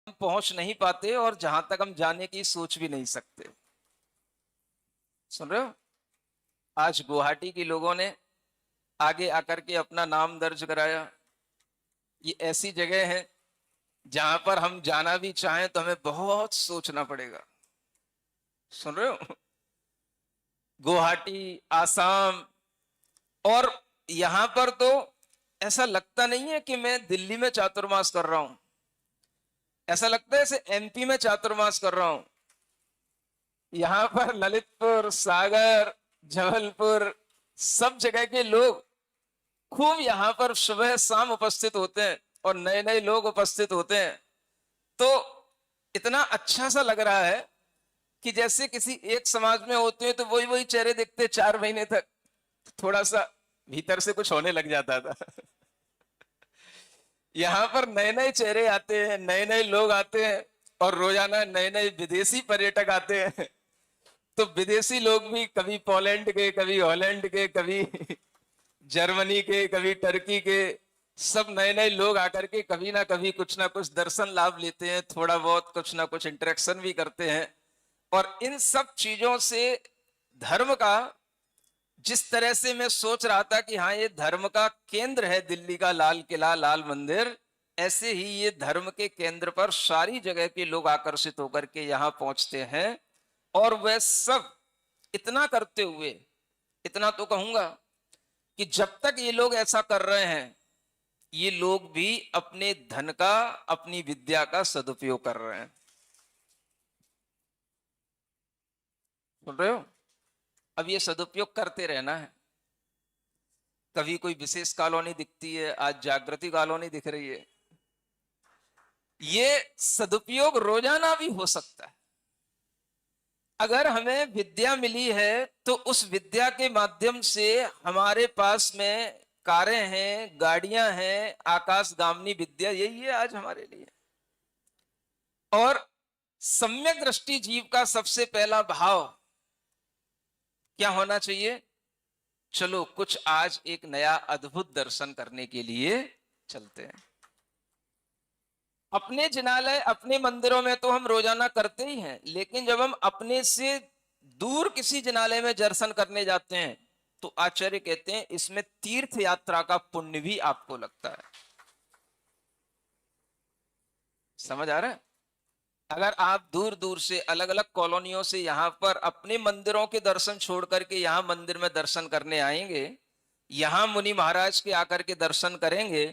हम पहुंच नहीं पाते और जहां तक हम जाने की सोच भी नहीं सकते। सुन रहे हो? आज गुवाहाटी के लोगों ने आगे आकर के अपना नाम दर्ज कराया। ये ऐसी जगह है जहां पर हम जाना भी चाहें तो हमें बहुत सोचना पड़ेगा। सुन रहे हो? गुवाहाटी, आसाम। और यहां पर तो ऐसा लगता नहीं है कि मैं दिल्ली में चातुर्मास कर रहा हूं, ऐसा लगता है जैसे एमपी में चातुर्मास कर रहा हूं। यहां पर ललितपुर, सागर, जबलपुर, सब जगह के लोग खूब यहां पर सुबह शाम उपस्थित होते हैं और नए नए लोग उपस्थित होते हैं। तो इतना अच्छा सा लग रहा है कि जैसे किसी एक समाज में होते हैं तो वही वही चेहरे दिखते 4 महीने तक। थोड़ा सा भीतर से कुछ होने लग जाता था। यहाँ पर नए नए चेहरे आते हैं, नए नए लोग आते हैं और रोजाना नए नए विदेशी पर्यटक आते हैं। तो विदेशी लोग भी कभी पोलैंड के, कभी हॉलैंड के, कभी जर्मनी के, कभी टर्की के, सब नए नए लोग आकर के कभी ना कुछ दर्शन लाभ लेते हैं, थोड़ा बहुत कुछ ना कुछ इंटरेक्शन भी करते हैं। और इन सब चीजों से धर्म का, जिस तरह से मैं सोच रहा था कि हाँ ये धर्म का केंद्र है दिल्ली का लाल किला, लाल मंदिर, ऐसे ही ये धर्म के केंद्र पर सारी जगह के लोग आकर्षित होकर के यहां पहुंचते हैं। और वह सब इतना करते हुए, इतना तो कहूंगा कि जब तक ये लोग ऐसा कर रहे हैं, ये लोग भी अपने धन का, अपनी विद्या का सदुपयोग कर रहे हैं। सुन रहे हो? अब ये सदुपयोग करते रहना है। कभी कोई विशेष कॉलोनी दिखती है, आज जागृति कॉलोनी दिख रही है। ये सदुपयोग रोजाना भी हो सकता है। अगर हमें विद्या मिली है तो उस विद्या के माध्यम से हमारे पास में कारें हैं, गाड़ियां हैं, आकाशगामिनी विद्या यही है आज हमारे लिए। और सम्यक दृष्टि जीव का सबसे पहला भाव क्या होना चाहिए? चलो कुछ आज एक नया अद्भुत दर्शन करने के लिए चलते हैं। अपने जिनालय, अपने मंदिरों में तो हम रोजाना करते ही हैं, लेकिन जब हम अपने से दूर किसी जिनालय में दर्शन करने जाते हैं तो आचार्य कहते हैं इसमें तीर्थ यात्रा का पुण्य भी आपको लगता है। समझ आ रहा है? अगर आप दूर दूर से, अलग अलग कॉलोनियों से यहां पर अपने मंदिरों के दर्शन छोड़ करके यहां मंदिर में दर्शन करने आएंगे, यहां मुनि महाराज के आकर के दर्शन करेंगे,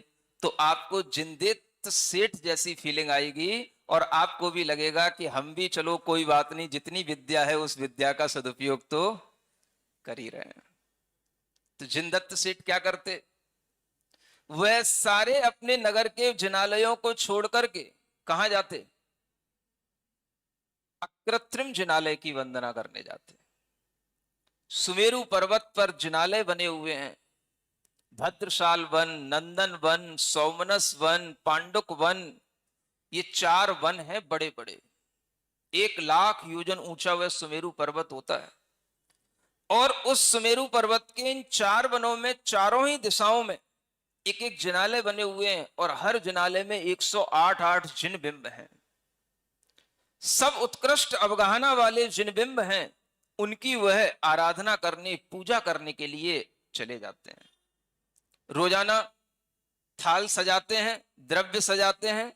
तो आपको जिंदेत सेठ जैसी फीलिंग आएगी और आपको भी लगेगा कि हम भी चलो कोई बात नहीं, जितनी विद्या है उस विद्या का सदुपयोग तो कर ही रहे हैं। तो जिनदत्त सेठ क्या करते? वह सारे अपने नगर के जिनालयों को छोड़ करके कहां जाते? अकृत्रिम जिनालय की वंदना करने जाते। सुमेरु पर्वत पर जिनालय बने हुए हैं। भद्रशाल वन, नंदन वन, सौमनस वन, पांडुक वन, ये 4 वन हैं बड़े बड़े। 1 लाख योजन ऊंचा वह सुमेरु पर्वत होता है। और उस सुमेरु पर्वत के इन 4 वनों में चारों ही दिशाओं में एक एक जिनालय बने हुए हैं और हर जिनालय में 108 जिन बिंब हैं। सब उत्कृष्ट अवगाहना वाले जिन बिंब हैं, उनकी वह आराधना करने, पूजा करने के लिए चले जाते हैं। रोजाना थाल सजाते हैं, द्रव्य सजाते हैं,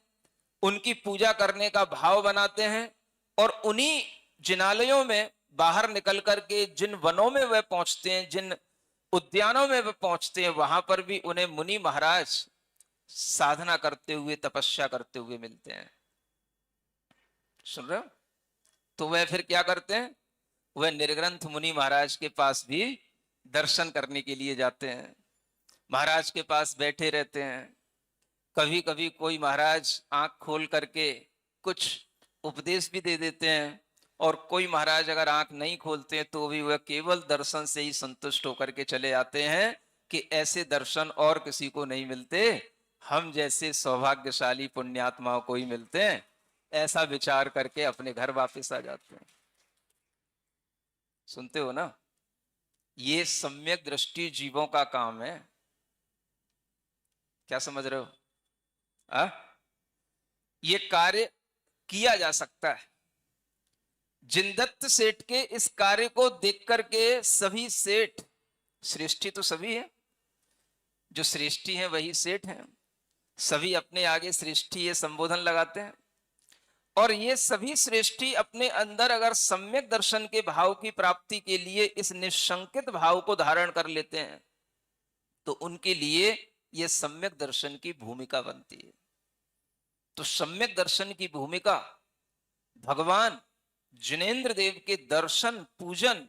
उनकी पूजा करने का भाव बनाते हैं। और उन्हीं जिनालयों में बाहर निकल करके जिन वनों में वह पहुंचते हैं, जिन उद्यानों में वह पहुंचते हैं, वहां पर भी उन्हें मुनि महाराज साधना करते हुए, तपस्या करते हुए मिलते हैं। सुन रहे हो? तो वह फिर क्या करते हैं? वह निर्ग्रंथ मुनि महाराज के पास भी दर्शन करने के लिए जाते हैं। महाराज के पास बैठे रहते हैं। कभी कभी कोई महाराज आंख खोल करके कुछ उपदेश भी दे देते हैं, और कोई महाराज अगर आंख नहीं खोलते हैं तो भी वह केवल दर्शन से ही संतुष्ट होकर के चले आते हैं कि ऐसे दर्शन और किसी को नहीं मिलते, हम जैसे सौभाग्यशाली पुण्यात्माओं को ही मिलते हैं। ऐसा विचार करके अपने घर वापस आ जाते हैं। सुनते हो ना? ये सम्यक दृष्टि जीवों का काम है। क्या समझ रहे हो? आ? ये कार्य किया जा सकता है। जिनदत्त सेठ के इस कार्य को देख करके सभी सेठ, श्रेष्ठी तो सभी है, जो श्रेष्ठी है वही सेठ हैं, सभी अपने आगे श्रेष्ठी ये संबोधन लगाते हैं। और ये सभी श्रेष्ठी अपने अंदर अगर सम्यक दर्शन के भाव की प्राप्ति के लिए इस निशंकित भाव को धारण कर लेते हैं तो उनके लिए यह सम्यक दर्शन की भूमिका बनती है। तो सम्यक दर्शन की भूमिका भगवान जिनेंद्र देव के दर्शन, पूजन,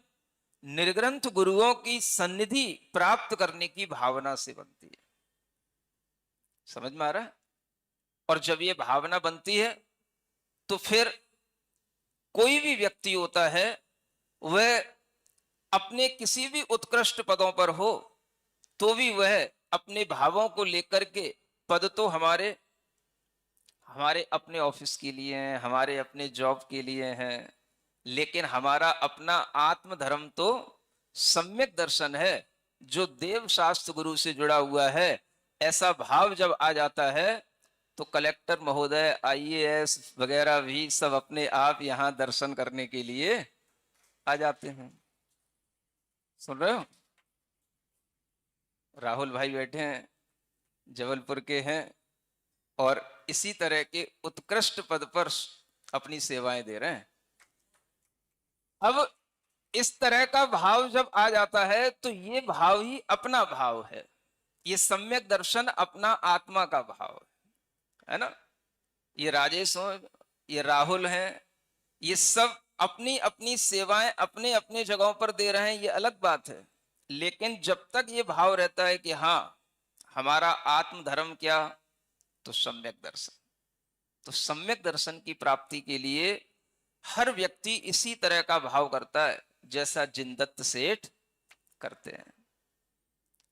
निर्ग्रंथ गुरुओं की सन्निधि प्राप्त करने की भावना से बनती है। समझ में आ रहा है? और जब ये भावना बनती है तो फिर कोई भी व्यक्ति होता है वह अपने किसी भी उत्कृष्ट पदों पर हो तो भी वह अपने भावों को लेकर के, पद तो हमारे अपने ऑफिस के लिए हैं, हमारे अपने जॉब के लिए हैं, लेकिन हमारा अपना आत्म धर्म तो सम्यक दर्शन है जो देव शास्त्र गुरु से जुड़ा हुआ है। ऐसा भाव जब आ जाता है तो कलेक्टर महोदय, आईएएस वगैरह भी सब अपने आप यहां दर्शन करने के लिए आ जाते हैं। सुन रहे हो? राहुल भाई बैठे हैं, जबलपुर के हैं और इसी तरह के उत्कृष्ट पद पर अपनी सेवाएं दे रहे हैं। अब इस तरह का भाव जब आ जाता है तो ये भाव ही अपना भाव है, ये सम्यक दर्शन अपना आत्मा का भाव है ना। ये राजेश हो, ये राहुल हैं, ये सब अपनी अपनी सेवाएं अपने अपने जगहों पर दे रहे हैं, ये अलग बात है। लेकिन जब तक ये भाव रहता है कि हाँ हमारा आत्म धर्म क्या, तो सम्यक दर्शन। तो सम्यक दर्शन की प्राप्ति के लिए हर व्यक्ति इसी तरह का भाव करता है जैसा जिनदत्त सेठ करते हैं।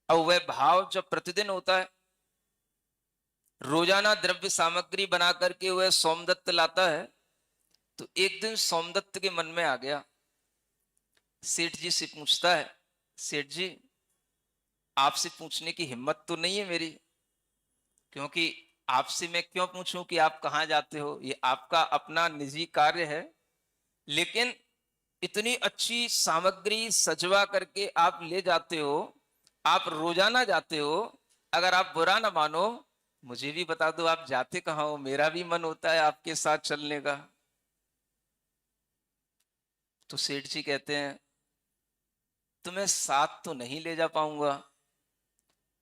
अब वह भाव जब प्रतिदिन होता है, रोजाना द्रव्य सामग्री बना करके वह सोमदत्त लाता है, तो एक दिन सोमदत्त के मन में आ गया, सेठ जी से पूछता है, सेठ जी आपसे पूछने की हिम्मत तो नहीं है मेरी, क्योंकि आपसे मैं क्यों पूछूं कि आप कहां जाते हो, ये आपका अपना निजी कार्य है, लेकिन इतनी अच्छी सामग्री सजवा करके आप ले जाते हो, आप रोजाना जाते हो, अगर आप बुरा ना मानो मुझे भी बता दो आप जाते कहां हो, मेरा भी मन होता है आपके साथ चलने का। तो सेठ जी कहते हैं तुम्हें साथ तो नहीं ले जा पाऊंगा,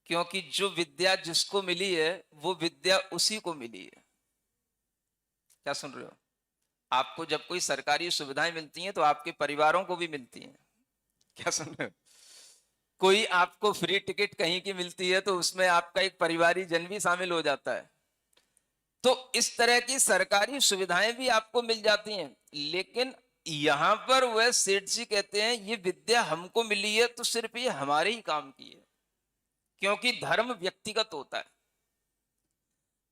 क्योंकि जो विद्या जिसको मिली है वो विद्या उसी को मिली है। क्या सुन रहे हो? आपको जब कोई सरकारी सुविधाएं मिलती हैं तो आपके परिवारों को भी मिलती हैं। क्या सुन रहे हो? कोई आपको फ्री टिकट कहीं की मिलती है तो उसमें आपका एक परिवारी जन भी शामिल हो जाता है। तो इस तरह की सरकारी सुविधाएं भी आपको मिल जाती हैं, लेकिन यहां पर वह सेठ जी कहते हैं ये विद्या हमको मिली है तो सिर्फ ये हमारे ही काम की है, क्योंकि धर्म व्यक्तिगत होता है।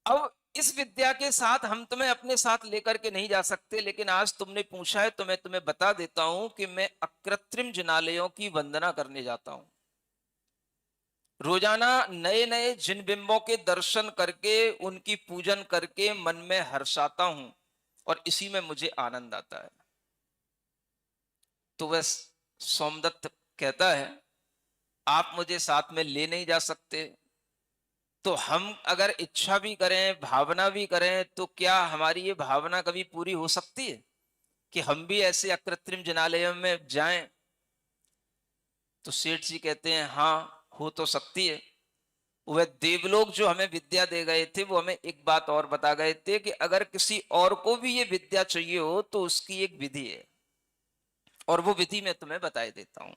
अब इस विद्या के साथ हम तुम्हें अपने साथ लेकर के नहीं जा सकते, लेकिन आज तुमने पूछा है तो मैं तुम्हें बता देता हूं कि मैं अकृत्रिम जिनालयों की वंदना करने जाता हूं। रोजाना नए नए जिन बिंबों के दर्शन करके उनकी पूजन करके मन में हर्षाता हूं और इसी में मुझे आनंद आता है। तो वह सोमदत्त कहता है आप मुझे साथ में ले नहीं जा सकते, तो हम अगर इच्छा भी करें, भावना भी करें, तो क्या हमारी ये भावना कभी पूरी हो सकती है कि हम भी ऐसे अकृत्रिम जिनालयों में जाएं? तो सेठ जी कहते हैं हाँ हो तो सकती है। वह देवलोक जो हमें विद्या दे गए थे वो हमें एक बात और बता गए थे कि अगर किसी और को भी ये विद्या चाहिए हो तो उसकी एक विधि है, और वो विधि मैं तुम्हें बताए देता हूं।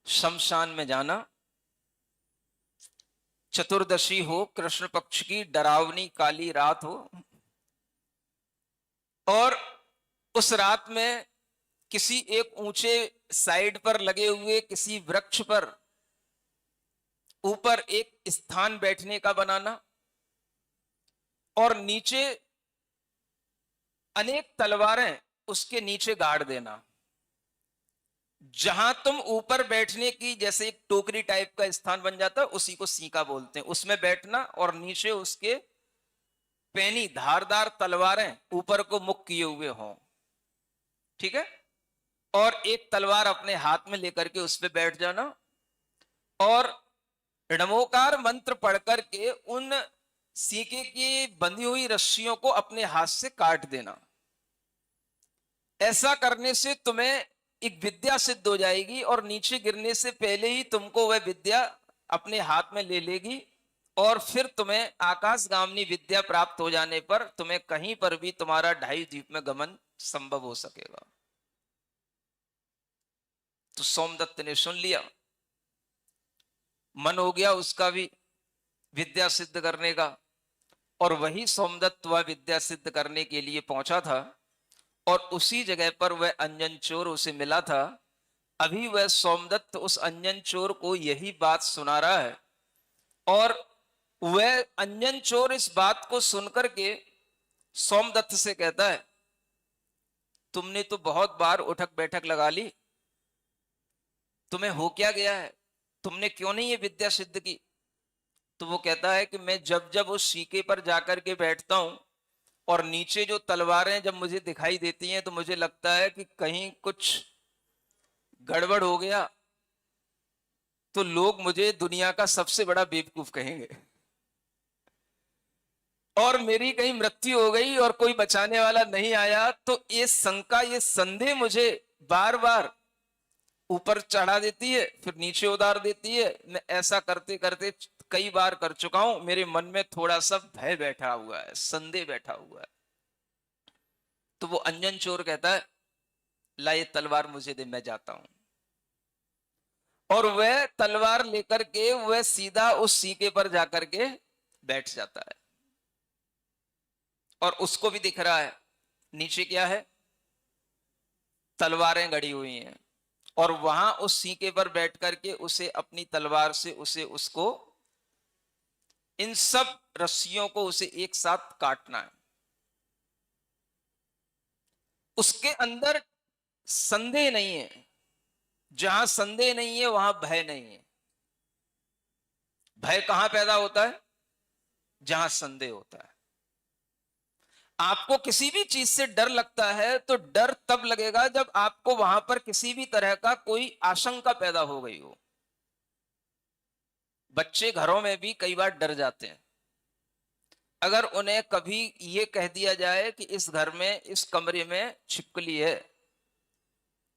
शमशान में जाना, चतुर्दशी हो, कृष्ण पक्ष की डरावनी काली रात हो, और उस रात में किसी एक ऊंचे साइड पर लगे हुए किसी वृक्ष पर ऊपर एक स्थान बैठने का बनाना, और नीचे अनेक तलवारें उसके नीचे गाड़ देना। जहां तुम ऊपर बैठने की जैसे एक टोकरी टाइप का स्थान बन जाता है उसी को सीका बोलते हैं, उसमें बैठना और नीचे उसके पैनी धारदार तलवारें ऊपर को मुख किए हुए हों, ठीक है, और एक तलवार अपने हाथ में लेकर के उस पे बैठ जाना और णमोकार मंत्र पढ़ करके उन सीके की बंधी हुई रस्सियों को अपने हाथ से काट देना। ऐसा करने से तुम्हें एक विद्या सिद्ध हो जाएगी और नीचे गिरने से पहले ही तुमको वह विद्या अपने हाथ में ले लेगी और फिर तुम्हें आकाशगामिनी विद्या प्राप्त हो जाने पर तुम्हें कहीं पर भी तुम्हारा 2.5 द्वीप में गमन संभव हो सकेगा। तो सोमदत्त ने सुन लिया, मन हो गया उसका भी विद्या सिद्ध करने का, और वही सोमदत्त वह विद्या सिद्ध करने के लिए पहुंचा था और उसी जगह पर वह अंजन चोर उसे मिला था। अभी वह सोमदत्त उस अंजन चोर को यही बात सुना रहा है और वह अंजन चोर इस बात को सुनकर के सोमदत्त से कहता है, तुमने तो बहुत बार उठक बैठक लगा ली, तुम्हें हो क्या गया है, तुमने क्यों नहीं ये विद्या सिद्ध की? तो वो कहता है कि मैं जब जब उस सीके पर जाकर के बैठता हूं और नीचे जो तलवारें जब मुझे दिखाई देती हैं तो मुझे लगता है कि कहीं कुछ गड़बड़ हो गया तो लोग मुझे दुनिया का सबसे बड़ा बेवकूफ कहेंगे और मेरी कहीं मृत्यु हो गई और कोई बचाने वाला नहीं आया। तो ये शंका, ये संदेह मुझे बार बार ऊपर चढ़ा देती है फिर नीचे उतार देती है। मैं ऐसा करते करते कई बार कर चुका हूं, मेरे मन में थोड़ा सा भय बैठा हुआ है, संदेह बैठा हुआ है। तो वो अंजन चोर कहता है, ला ये तलवार मुझे दे, मैं जाता हूं। और वह तलवार लेकर के वह सीधा उस सीके पर जाकर के बैठ जाता है और उसको भी दिख रहा है नीचे क्या है, तलवारें गड़ी हुई हैं और वहां उस सीके पर बैठ करके उसे अपनी तलवार से उसको इन सब रस्सियों को उसे एक साथ काटना है। उसके अंदर संदेह नहीं है, जहां संदेह नहीं है वहां भय नहीं है। भय कहां पैदा होता है? जहां संदेह होता है। आपको किसी भी चीज से डर लगता है तो डर तब लगेगा जब आपको वहां पर किसी भी तरह का कोई आशंका पैदा हो गई हो। बच्चे घरों में भी कई बार डर जाते हैं। अगर उन्हें कभी ये कह दिया जाए कि इस घर में इस कमरे में छिपकली है,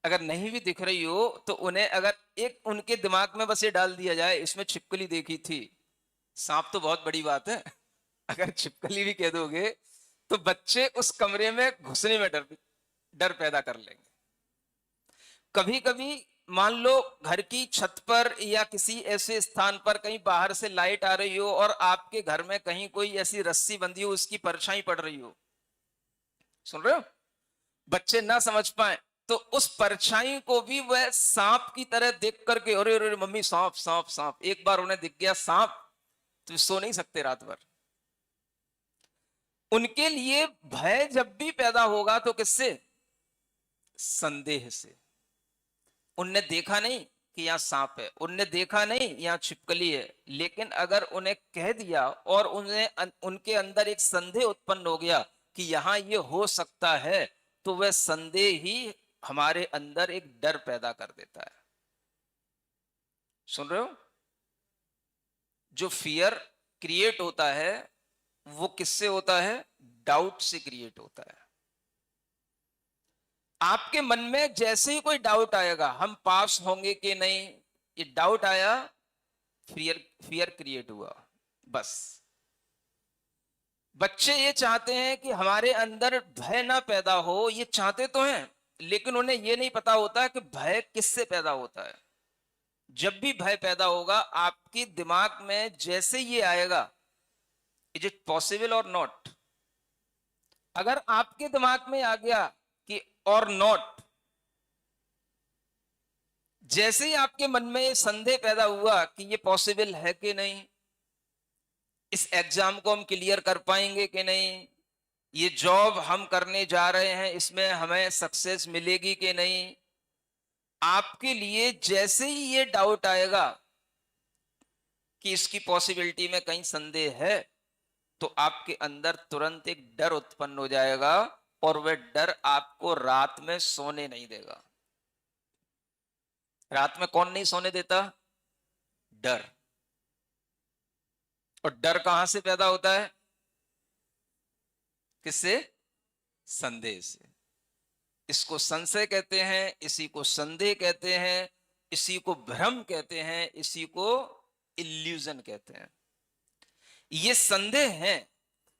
अगर नहीं भी दिख रही हो तो उन्हें अगर एक उनके दिमाग में बस ये डाल दिया जाए इसमें छिपकली देखी थी, सांप तो बहुत बड़ी बात है, अगर छिपकली भी कह दोगे तो बच्चे उस कमरे में घुसने में डर पैदा कर लेंगे। कभी कभी मान लो घर की छत पर या किसी ऐसे स्थान पर कहीं बाहर से लाइट आ रही हो और आपके घर में कहीं कोई ऐसी रस्सी बंधी हो, उसकी परछाई पड़ रही हो, सुन रहे हो, बच्चे ना समझ पाए तो उस परछाई को भी वह सांप की तरह देख करके, अरे अरे मम्मी सांप सांप सांप, एक बार उन्हें दिख गया सांप तो सो नहीं सकते रात भर। उनके लिए भय जब भी पैदा होगा तो किससे? संदेह से। उनने देखा नहीं कि यहां सांप है, उनने देखा नहीं यहां छिपकली है, लेकिन अगर उन्हें कह दिया और उन्हें उनके अंदर एक संदेह उत्पन्न हो गया कि यहां ये हो सकता है, तो वह संदेह ही हमारे अंदर एक डर पैदा कर देता है। सुन रहे हो? जो फियर क्रिएट होता है वो किससे होता है? डाउट से क्रिएट होता है। आपके मन में जैसे ही कोई डाउट आएगा, हम पास होंगे कि नहीं, ये डाउट आया, फियर क्रिएट हुआ, बस। बच्चे ये चाहते हैं कि हमारे अंदर भय ना पैदा हो, ये चाहते तो हैं, लेकिन उन्हें ये नहीं पता होता कि भय किससे पैदा होता है। जब भी भय पैदा होगा आपके दिमाग में जैसे ये आएगा, इज इट पॉसिबल और नॉट, अगर आपके दिमाग में आ गया कि और नॉट, जैसे ही आपके मन में संदेह पैदा हुआ कि ये पॉसिबल है कि नहीं, इस एग्जाम को हम क्लियर कर पाएंगे कि नहीं, ये जॉब हम करने जा रहे हैं इसमें हमें सक्सेस मिलेगी कि नहीं, आपके लिए जैसे ही ये डाउट आएगा कि इसकी पॉसिबिलिटी में कहीं संदेह है, तो आपके अंदर तुरंत एक डर उत्पन्न हो जाएगा और वह डर आपको रात में सोने नहीं देगा। रात में कौन नहीं सोने देता? डर। और डर कहां से पैदा होता है? किससे? संदेह से। इसको संशय कहते हैं, इसी को संदेह कहते हैं, इसी को भ्रम कहते हैं, इसी को इल्यूजन कहते हैं। ये संदेह है,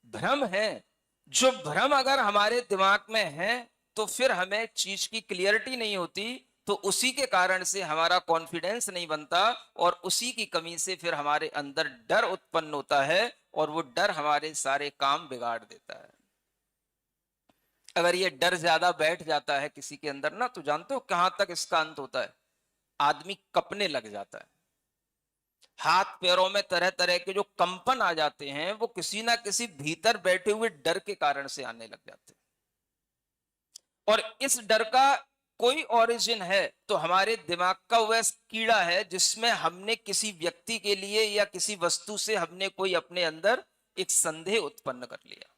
भ्रम है। जो भ्रम अगर हमारे दिमाग में है तो फिर हमें चीज की क्लियरिटी नहीं होती, तो उसी के कारण से हमारा कॉन्फिडेंस नहीं बनता और उसी की कमी से फिर हमारे अंदर डर उत्पन्न होता है और वो डर हमारे सारे काम बिगाड़ देता है। अगर ये डर ज्यादा बैठ जाता है किसी के अंदर ना, तो जानते हो कहां तक इसका अंत होता है? आदमी कपने लग जाता है। हाथ पैरों में तरह तरह के जो कंपन आ जाते हैं वो किसी ना किसी भीतर बैठे हुए डर के कारण से आने लग जाते हैं। और इस डर का कोई ओरिजिन है तो हमारे दिमाग का वह कीड़ा है जिसमें हमने किसी व्यक्ति के लिए या किसी वस्तु से हमने कोई अपने अंदर एक संदेह उत्पन्न कर लिया।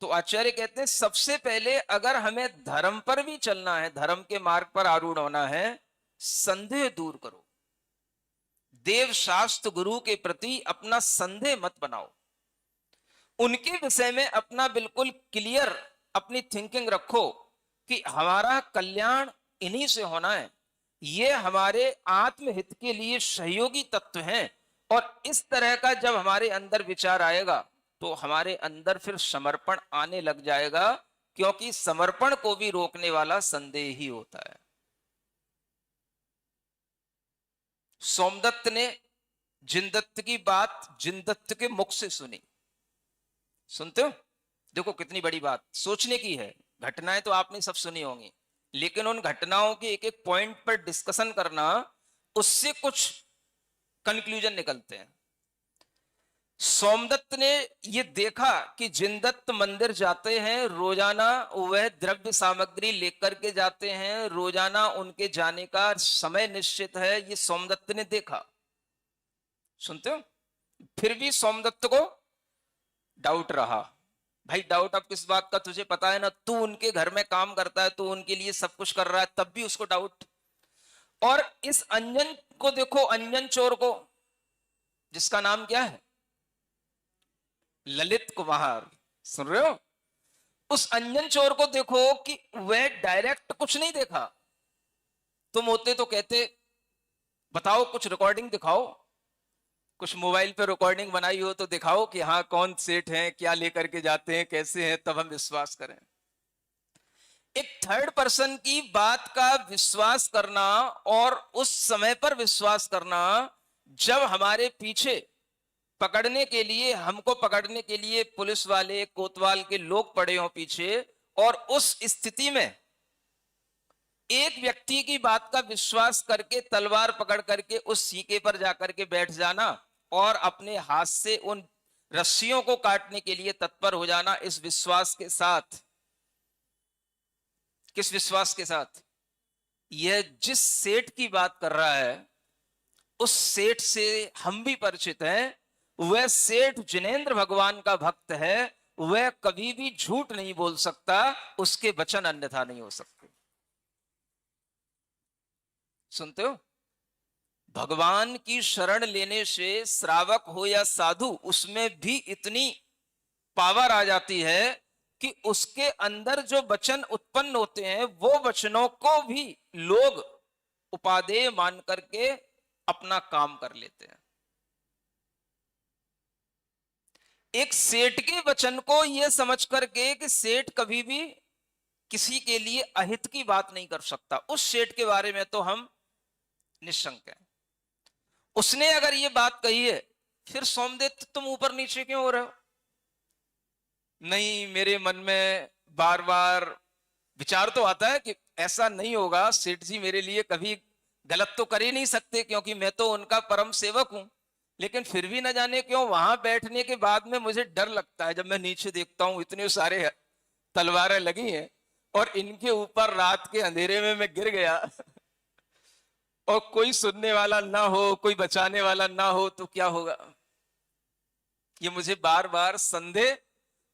तो आचार्य कहते हैं सबसे पहले अगर हमें धर्म पर भी चलना है, धर्म के मार्ग पर आरूढ़ होना है, संदेह दूर करो। देव शास्त्र गुरु के प्रति अपना संदेह मत बनाओ। उनके विषय में अपना बिल्कुल क्लियर अपनी थिंकिंग रखो कि हमारा कल्याण इन्हीं से होना है, ये हमारे आत्महित के लिए सहयोगी तत्व हैं। और इस तरह का जब हमारे अंदर विचार आएगा तो हमारे अंदर फिर समर्पण आने लग जाएगा, क्योंकि समर्पण को भी रोकने वाला संदेह ही होता है। सोमदत्त ने जिनदत्त की बात जिनदत्त के मुख से सुनी। सुनते हो? देखो कितनी बड़ी बात सोचने की है। घटनाएं तो आपने सब सुनी होंगी, लेकिन उन घटनाओं के एक एक पॉइंट पर डिस्कशन करना, उससे कुछ कंक्लूजन निकलते हैं। सोमदत्त ने ये देखा कि जिनदत्त मंदिर जाते हैं, रोजाना वह द्रव्य सामग्री लेकर के जाते हैं, रोजाना उनके जाने का समय निश्चित है, ये सोमदत्त ने देखा। सुनते हो? फिर भी सोमदत्त को डाउट रहा। भाई डाउट अब किस बात का? तुझे पता है ना, तू उनके घर में काम करता है, तू उनके लिए सब कुछ कर रहा है, तब भी उसको डाउट। और इस अंजन को देखो, अंजन चोर को, जिसका नाम क्या है? ललित कुमार। सुन रहे हो? उस अंजन चोर को देखो कि वह डायरेक्ट कुछ नहीं देखा। तुम होते तो कहते बताओ, कुछ रिकॉर्डिंग दिखाओ, कुछ मोबाइल पे रिकॉर्डिंग बनाई हो तो दिखाओ कि हाँ कौन सेठ हैं, क्या लेकर के जाते हैं, कैसे हैं, तब हम विश्वास करें। एक थर्ड पर्सन की बात का विश्वास करना और उस समय पर विश्वास करना, जब हमारे पीछे पकड़ने के लिए, हमको पकड़ने के लिए पुलिस वाले, कोतवाल के लोग पड़े हों पीछे, और उस स्थिति में एक व्यक्ति की बात का विश्वास करके तलवार पकड़ करके उस सीके पर जाकर के बैठ जाना और अपने हाथ से उन रस्सियों को काटने के लिए तत्पर हो जाना, इस विश्वास के साथ। किस विश्वास के साथ? यह जिस सेठ की बात कर रहा है उस सेठ से हम भी परिचित हैं। वह सेठ जिनेंद्र भगवान का भक्त है, वह कभी भी झूठ नहीं बोल सकता, उसके वचन अन्यथा नहीं हो सकते। सुनते हो? भगवान की शरण लेने से श्रावक हो या साधु, उसमें भी इतनी पावर आ जाती है कि उसके अंदर जो वचन उत्पन्न होते हैं वो वचनों को भी लोग उपादेय मान करके अपना काम कर लेते हैं। एक सेठ के वचन को यह समझ करके कि सेठ कभी भी किसी के लिए अहित की बात नहीं कर सकता, उस सेठ के बारे में तो हम निशंक हैं। उसने अगर ये बात कही है, फिर सोमदत्त तुम ऊपर नीचे क्यों हो रहे हो? नहीं, मेरे मन में बार बार विचार तो आता है कि ऐसा नहीं होगा, सेठ जी मेरे लिए कभी गलत तो कर ही नहीं सकते क्योंकि मैं तो उनका परम सेवक हूं। लेकिन फिर भी न जाने क्यों वहां बैठने के बाद में मुझे डर लगता है, जब मैं नीचे देखता हूं इतने सारे तलवारें लगी हैं और इनके ऊपर रात के अंधेरे में मैं गिर गया और कोई सुनने वाला ना हो, कोई बचाने वाला ना हो, तो क्या होगा? ये मुझे बार बार संदेह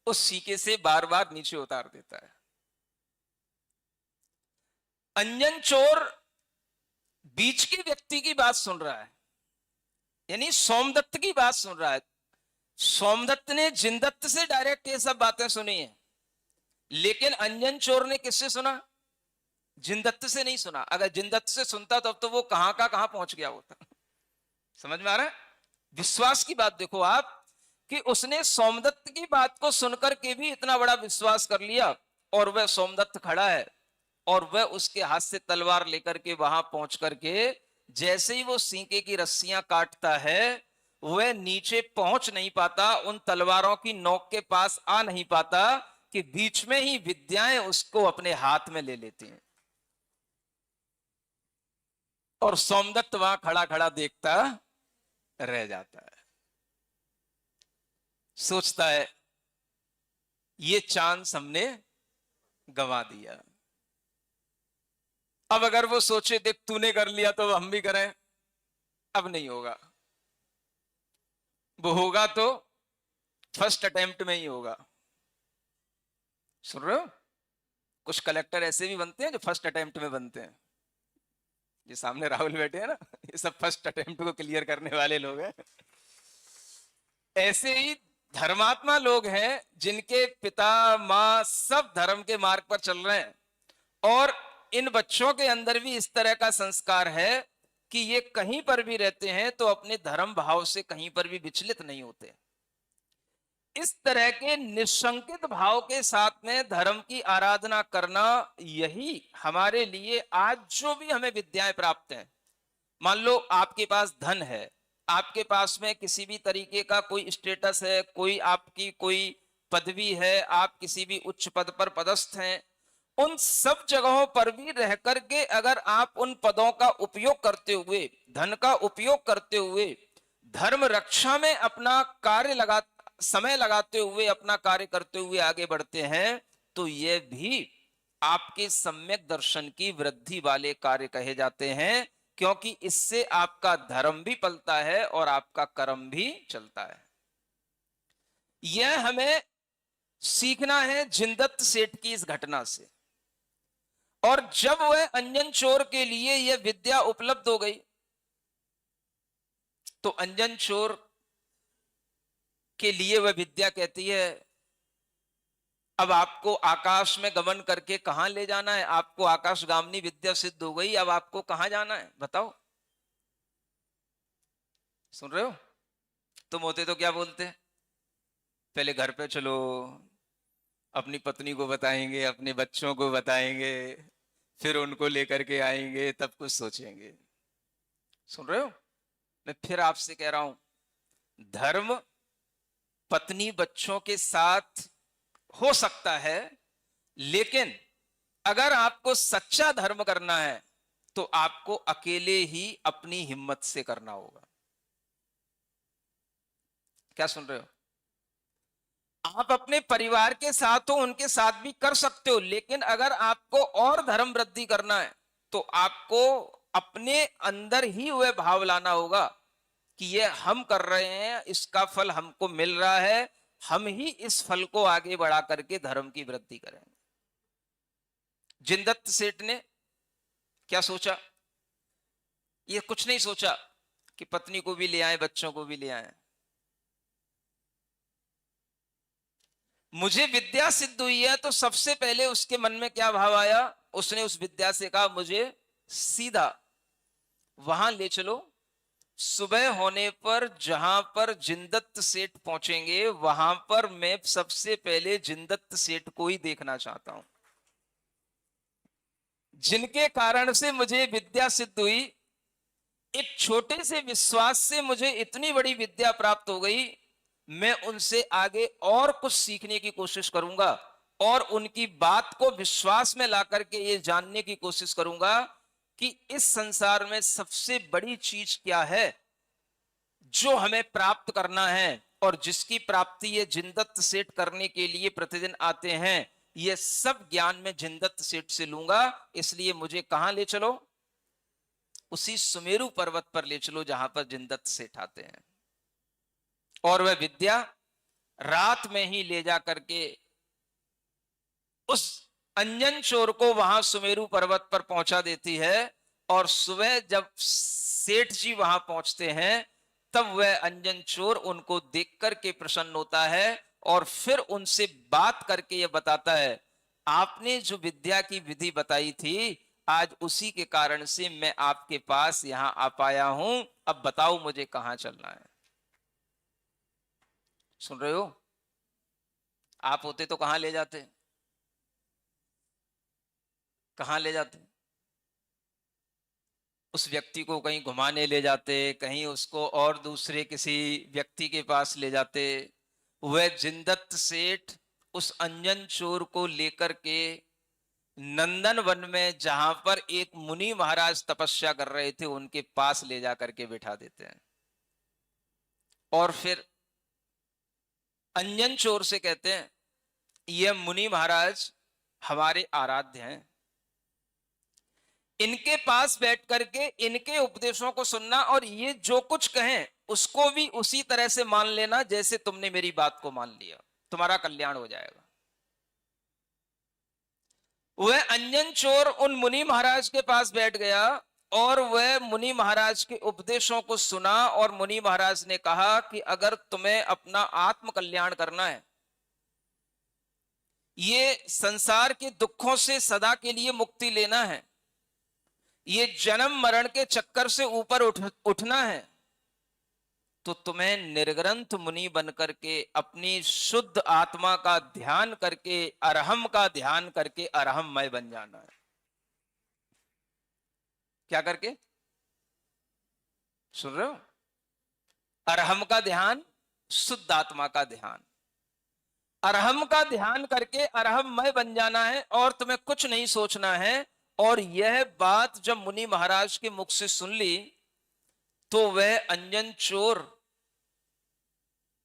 उस सीके से बार बार नीचे उतार देता है। अंजन चोर बीच के व्यक्ति की बात सुन रहा है, यानी सोमदत्त की बात सुन रहा है। सोमदत्त ने जिनदत्त से डायरेक्ट ये सब बातें सुनी है, लेकिन अंजन चोर ने किससे सुना? जिनदत्त से नहीं सुना। अगर जिनदत्त से सुनता तब तो वो कहां का कहां पहुंच गया होता। समझ में आ रहा है? विश्वास की बात देखो आप, कि उसने सोमदत्त की बात को सुनकर के भी इतना बड़ा विश्वास कर लिया, और वह सोमदत्त खड़ा है और वह उसके हाथ से तलवार लेकर के वहां पहुंच करके जैसे ही वो सींके की रस्सियां काटता है, वह नीचे पहुंच नहीं पाता, उन तलवारों की नोक के पास आ नहीं पाता कि बीच में ही विद्याएं उसको अपने हाथ में ले लेती हैं। और सोमदत्त वहां खड़ा खड़ा देखता रह जाता है, सोचता है ये चांस हमने गंवा दिया। अब अगर वो सोचे देख तूने कर लिया तो हम भी करें, अब नहीं होगा। वो होगा तो फर्स्ट अटेम्प्ट में ही होगा। सुन रहे हो? कुछ कलेक्टर ऐसे भी बनते हैं जो फर्स्ट अटेम्प्ट में बनते हैं। ये सामने राहुल बैठे हैं ना, ये सब फर्स्ट अटेम्प्ट को क्लियर करने वाले लोग हैं। ऐसे ही धर्मात्मा लोग हैं जिनके पिता माँ सब धर्म के मार्ग पर चल रहे हैं, और इन बच्चों के अंदर भी इस तरह का संस्कार है कि ये कहीं पर भी रहते हैं तो अपने धर्म भाव से कहीं पर भी विचलित नहीं होते। इस तरह के निशंकित भाव के साथ में धर्म की आराधना करना, यही हमारे लिए आज जो भी हमें विद्याएं प्राप्त हैं। मान लो आपके पास धन है, आपके पास में किसी भी तरीके का कोई स्टेटस है, कोई आपकी कोई पदवी है, आप किसी भी उच्च पद पर पदस्थ हैं, उन सब जगहों पर भी रह करके अगर आप उन पदों का उपयोग करते हुए, धन का उपयोग करते हुए, धर्म रक्षा में अपना समय लगाते हुए, अपना कार्य करते हुए आगे बढ़ते हैं, तो यह भी आपके सम्यक दर्शन की वृद्धि वाले कार्य कहे जाते हैं, क्योंकि इससे आपका धर्म भी पलता है और आपका कर्म भी चलता है। यह हमें सीखना है जिनदत्त सेठ की इस घटना से। और जब वह अंजन चोर के लिए यह विद्या उपलब्ध हो गई, तो अंजन चोर के लिए वह विद्या कहती है अब आपको आकाश में गमन करके कहां ले जाना है? आपको आकाशगामिनी विद्या सिद्ध हो गई, अब आपको कहां जाना है बताओ? सुन रहे हो? तुम होते तो क्या बोलते? पहले घर पे चलो, अपनी पत्नी को बताएंगे, अपने बच्चों को बताएंगे, फिर उनको लेकर के आएंगे, तब कुछ सोचेंगे। सुन रहे हो? मैं फिर आपसे कह रहा हूं, धर्म पत्नी बच्चों के साथ हो सकता है, लेकिन अगर आपको सच्चा धर्म करना है तो आपको अकेले ही अपनी हिम्मत से करना होगा। क्या सुन रहे हो? आप अपने परिवार के साथ हो, उनके साथ भी कर सकते हो, लेकिन अगर आपको और धर्म वृद्धि करना है तो आपको अपने अंदर ही वह भाव लाना होगा कि ये हम कर रहे हैं, इसका फल हमको मिल रहा है, हम ही इस फल को आगे बढ़ा करके धर्म की वृद्धि करेंगे। जिनदत्त सेठ ने क्या सोचा? ये कुछ नहीं सोचा कि पत्नी को भी ले आए, बच्चों को भी ले आए। मुझे विद्या सिद्ध हुई है, तो सबसे पहले उसके मन में क्या भाव आया? उसने उस विद्या से कहा मुझे सीधा वहां ले चलो, सुबह होने पर जहां पर जिनदत्त सेठ पहुंचेंगे वहां पर मैं सबसे पहले जिनदत्त सेठ को ही देखना चाहता हूं, जिनके कारण से मुझे विद्या सिद्ध हुई। एक छोटे से विश्वास से मुझे इतनी बड़ी विद्या प्राप्त हो गई। मैं उनसे आगे और कुछ सीखने की कोशिश करूंगा और उनकी बात को विश्वास में ला करके ये जानने की कोशिश करूंगा कि इस संसार में सबसे बड़ी चीज क्या है जो हमें प्राप्त करना है, और जिसकी प्राप्ति ये जिनदत्त सेठ करने के लिए प्रतिदिन आते हैं। ये सब ज्ञान में जिनदत्त सेठ से लूंगा, इसलिए मुझे कहां ले चलो? उसी सुमेरु पर्वत पर ले चलो जहां पर जिनदत्त सेठ आते हैं। और वह विद्या रात में ही ले जा करके उस अंजन चोर को वहां सुमेरु पर्वत पर पहुंचा देती है। और सुबह जब सेठ जी वहां पहुंचते हैं तब वह अंजन चोर उनको देख करके प्रसन्न होता है और फिर उनसे बात करके यह बताता है, आपने जो विद्या की विधि बताई थी आज उसी के कारण से मैं आपके पास यहां आ पाया हूं। अब बताओ मुझे कहां चलना है। सुन रहे हो? आप होते तो कहां ले जाते? कहां ले जाते? उस व्यक्ति को कहीं घुमाने ले जाते, कहीं उसको और दूसरे किसी व्यक्ति के पास ले जाते। वह जिनदत्त सेठ उस अंजन चोर को लेकर के नंदन वन में जहां पर एक मुनि महाराज तपस्या कर रहे थे उनके पास ले जा करके बिठा देते हैं। और फिर अंजन चोर से कहते हैं, ये मुनि महाराज हमारे आराध्य हैं, इनके पास बैठ करके इनके उपदेशों को सुनना और ये जो कुछ कहें उसको भी उसी तरह से मान लेना जैसे तुमने मेरी बात को मान लिया, तुम्हारा कल्याण हो जाएगा। वह अंजन चोर उन मुनि महाराज के पास बैठ गया और वह मुनि महाराज के उपदेशों को सुना और मुनि महाराज ने कहा कि अगर तुम्हें अपना आत्म कल्याण करना है, ये संसार के दुखों से सदा के लिए मुक्ति लेना है, ये जन्म मरण के चक्कर से ऊपर उठना है, तो तुम्हें निर्ग्रंथ मुनि बन करके अपनी शुद्ध आत्मा का ध्यान करके अरहम का ध्यान करके अरहममय बन जाना है। क्या करके? सुन रहे हो? अरहम का ध्यान, शुद्ध आत्मा का ध्यान, अरहम का ध्यान करके अरहममय बन जाना है और तुम्हें कुछ नहीं सोचना है। और यह बात जब मुनि महाराज के मुख से सुन ली तो वह अंजन चोर,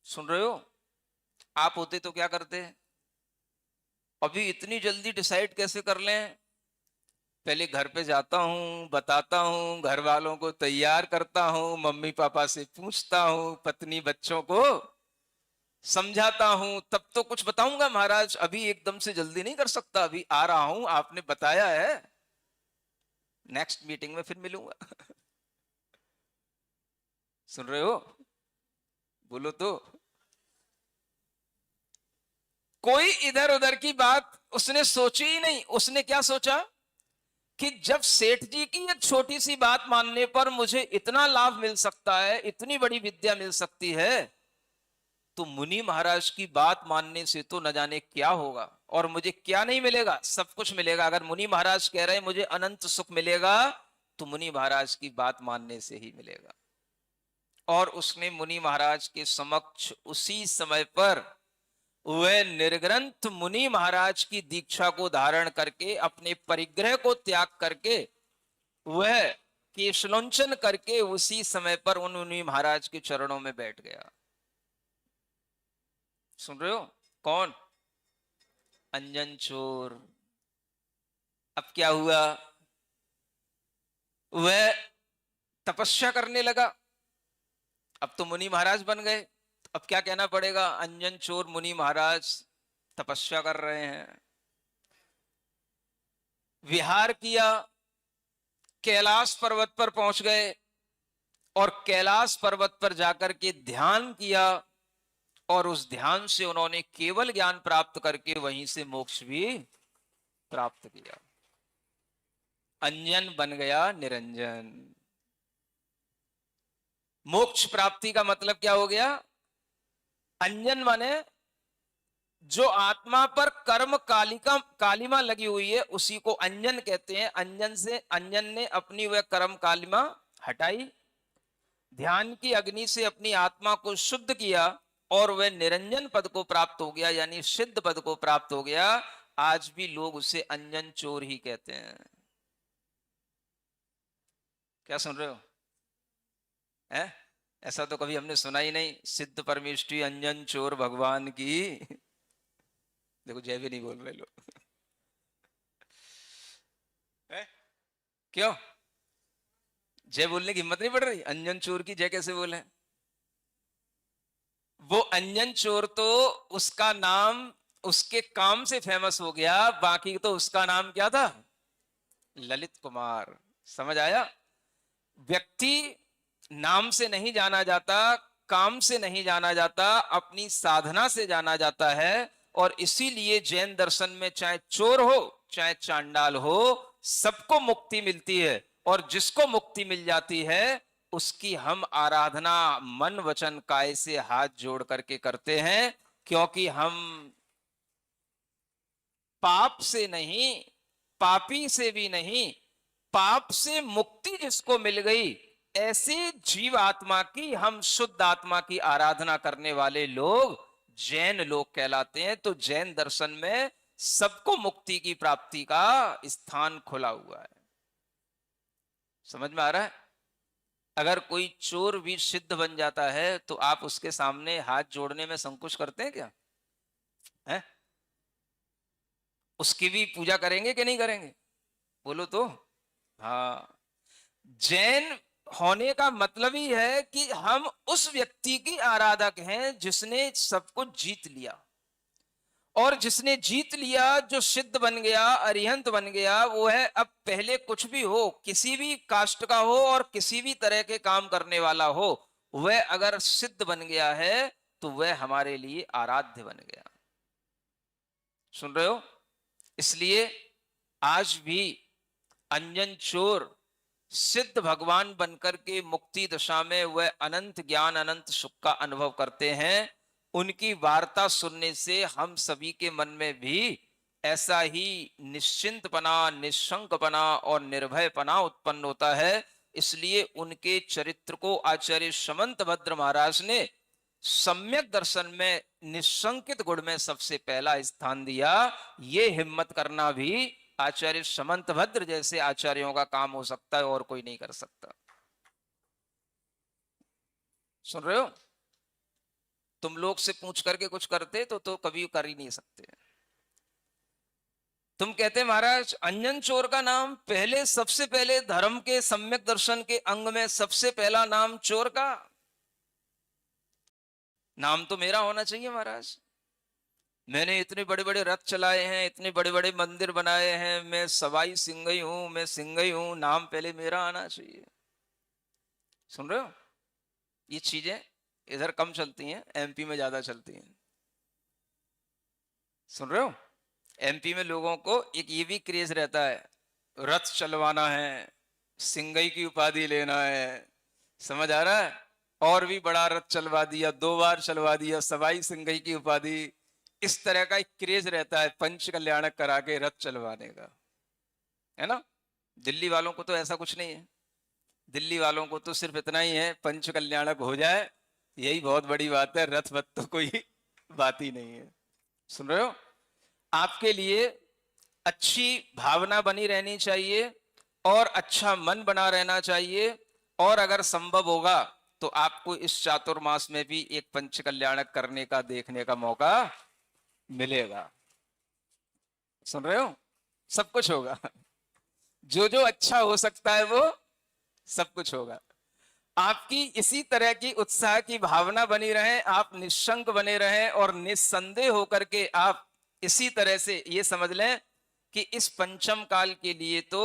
सुन रहे हो? आप होते तो क्या करते? अभी इतनी जल्दी डिसाइड कैसे कर लें? पहले घर पे जाता हूं, बताता हूं, घर वालों को तैयार करता हूं, मम्मी पापा से पूछता हूं, पत्नी बच्चों को समझाता हूं, तब तो कुछ बताऊंगा महाराज। अभी एकदम से जल्दी नहीं कर सकता, अभी आ रहा हूं, आपने बताया है, नेक्स्ट मीटिंग में फिर मिलूंगा। सुन रहे हो? बोलो तो। कोई इधर उधर की बात उसने सोची ही नहीं। उसने क्या सोचा कि जब सेठ जी की एक छोटी सी बात मानने पर मुझे इतना लाभ मिल सकता है, इतनी बड़ी विद्या मिल सकती है, तो मुनि महाराज की बात मानने से तो न जाने क्या होगा। और मुझे क्या नहीं मिलेगा? सब कुछ मिलेगा। अगर मुनि महाराज कह रहे हैं मुझे अनंत सुख मिलेगा तो मुनि महाराज की बात मानने से ही मिलेगा। और उसने मुनि महाराज के समक्ष उसी समय पर वह निर्ग्रंथ मुनि महाराज की दीक्षा को धारण करके अपने परिग्रह को त्याग करके वह केशलोंचन करके उसी समय पर उन मुनि महाराज के चरणों में बैठ गया। सुन रहे हो? कौन? अंजन चोर। अब क्या हुआ? वह तपस्या करने लगा। अब तो मुनि महाराज बन गए। अब क्या कहना पड़ेगा? अंजन चोर मुनि महाराज तपस्या कर रहे हैं, विहार किया, कैलाश पर्वत पर पहुंच गए और कैलाश पर्वत पर जाकर के ध्यान किया और उस ध्यान से उन्होंने केवल ज्ञान प्राप्त करके वहीं से मोक्ष भी प्राप्त किया। अंजन बन गया निरंजन। मोक्ष प्राप्ति का मतलब क्या हो गया? अंजन माने जो आत्मा पर कर्म कालिमा लगी हुई है उसी को अंजन कहते हैं। अंजन ने अपनी वह कर्म कालिमा हटाई, ध्यान की अग्नि से अपनी आत्मा को शुद्ध किया और वह निरंजन पद को प्राप्त हो गया, यानी सिद्ध पद को प्राप्त हो गया। आज भी लोग उसे अंजन चोर ही कहते हैं। क्या सुन रहे हो? है? ऐसा तो कभी हमने सुना ही नहीं। सिद्ध परमेष्टि अंजन चोर भगवान की। देखो जय भी नहीं बोल रहे लोग। क्यों जय बोलने की हिम्मत नहीं पड़ रही? अंजन चोर की जय कैसे बोले? वो अंजन चोर तो उसका नाम उसके काम से फेमस हो गया, बाकी तो उसका नाम क्या था? ललित कुमार। समझ आया? व्यक्ति नाम से नहीं जाना जाता, काम से नहीं जाना जाता, अपनी साधना से जाना जाता है। और इसीलिए जैन दर्शन में चाहे चोर हो चाहे चांडाल हो, सबको मुक्ति मिलती है। और जिसको मुक्ति मिल जाती है उसकी हम आराधना मन वचन काय से हाथ जोड़ करके करते हैं, क्योंकि हम पाप से नहीं, पापी से भी नहीं, पाप से मुक्ति जिसको मिल गई, ऐसे जीव आत्मा की, हम शुद्ध आत्मा की आराधना करने वाले लोग जैन लोग कहलाते हैं। तो जैन दर्शन में सबको मुक्ति की प्राप्ति का स्थान खुला हुआ है। समझ में आ रहा है? अगर कोई चोर भी सिद्ध बन जाता है तो आप उसके सामने हाथ जोड़ने में संकोच करते हैं क्या? है? उसकी भी पूजा करेंगे कि नहीं करेंगे? बोलो तो। हाँ, जैन होने का मतलब ही है कि हम उस व्यक्ति की आराधक हैं जिसने सब कुछ जीत लिया। और जिसने जीत लिया, जो सिद्ध बन गया, अरिहंत बन गया, वो है अब पहले कुछ भी हो, किसी भी कास्ट का हो और किसी भी तरह के काम करने वाला हो, वह अगर सिद्ध बन गया है तो वह हमारे लिए आराध्य बन गया। सुन रहे हो? इसलिए आज भी अंजन चोर सिद्ध भगवान बनकर के मुक्ति दशा में वह अनंत ज्ञान अनंत सुख का अनुभव करते हैं। उनकी वार्ता सुनने से हम सभी के मन में भी ऐसा ही निश्चिंतपना, निशंकपना और निर्भयपना उत्पन्न होता है। इसलिए उनके चरित्र को आचार्य समंत भद्र महाराज ने सम्यक दर्शन में निशंकित गुण में सबसे पहला स्थान दिया। ये हिम्मत करना भी आचार्य समंत भद्र जैसे आचार्यों का काम हो सकता है, और कोई नहीं कर सकता। सुन रहे हो? तुम लोग से पूछ करके कुछ करते तो कभी कर ही नहीं सकते। तुम कहते महाराज अंजन चोर का नाम पहले, सबसे पहले धर्म के सम्यक दर्शन के अंग में सबसे पहला नाम चोर का, नाम तो मेरा होना चाहिए महाराज। मैंने इतने बड़े बड़े रथ चलाए हैं, इतने बड़े बड़े मंदिर बनाए हैं, मैं सवाई सिंगई हूं, मैं सिंगई हूं, नाम पहले मेरा आना चाहिए। सुन रहे हो? ये चीजें इधर कम चलती हैं, एमपी में ज्यादा चलती हैं। सुन रहे हो? एमपी में लोगों को एक ये भी क्रेज रहता है, रथ चलवाना है, सिंगई की उपाधि लेना है। समझ आ रहा है? और भी बड़ा रथ चलवा दिया, 2 बार चलवा दिया, सवाई सिंगई की उपाधि। इस तरह का एक क्रेज रहता है पंच कल्याणक करा के रथ चलवाने का, है ना? दिल्ली वालों को तो ऐसा कुछ नहीं है। दिल्ली वालों को तो सिर्फ इतना ही है, पंच कल्याणक हो जाए, यही बहुत बड़ी बात है, रथ वथ तो कोई बात ही नहीं है। सुन रहे हो? आपके लिए अच्छी भावना बनी रहनी चाहिए और अच्छा मन बना रहना चाहिए। और अगर संभव होगा तो आपको इस चातुर्मास में भी एक पंच कल्याणक करने का, देखने का मौका मिलेगा। सुन रहे हो? सब कुछ होगा। जो जो अच्छा हो सकता है वो सब कुछ होगा। आपकी इसी तरह की उत्साह की भावना बनी रहे, आप निशंक बने रहें और निस्संदेह होकर के आप इसी तरह से ये समझ लें कि इस पंचम काल के लिए तो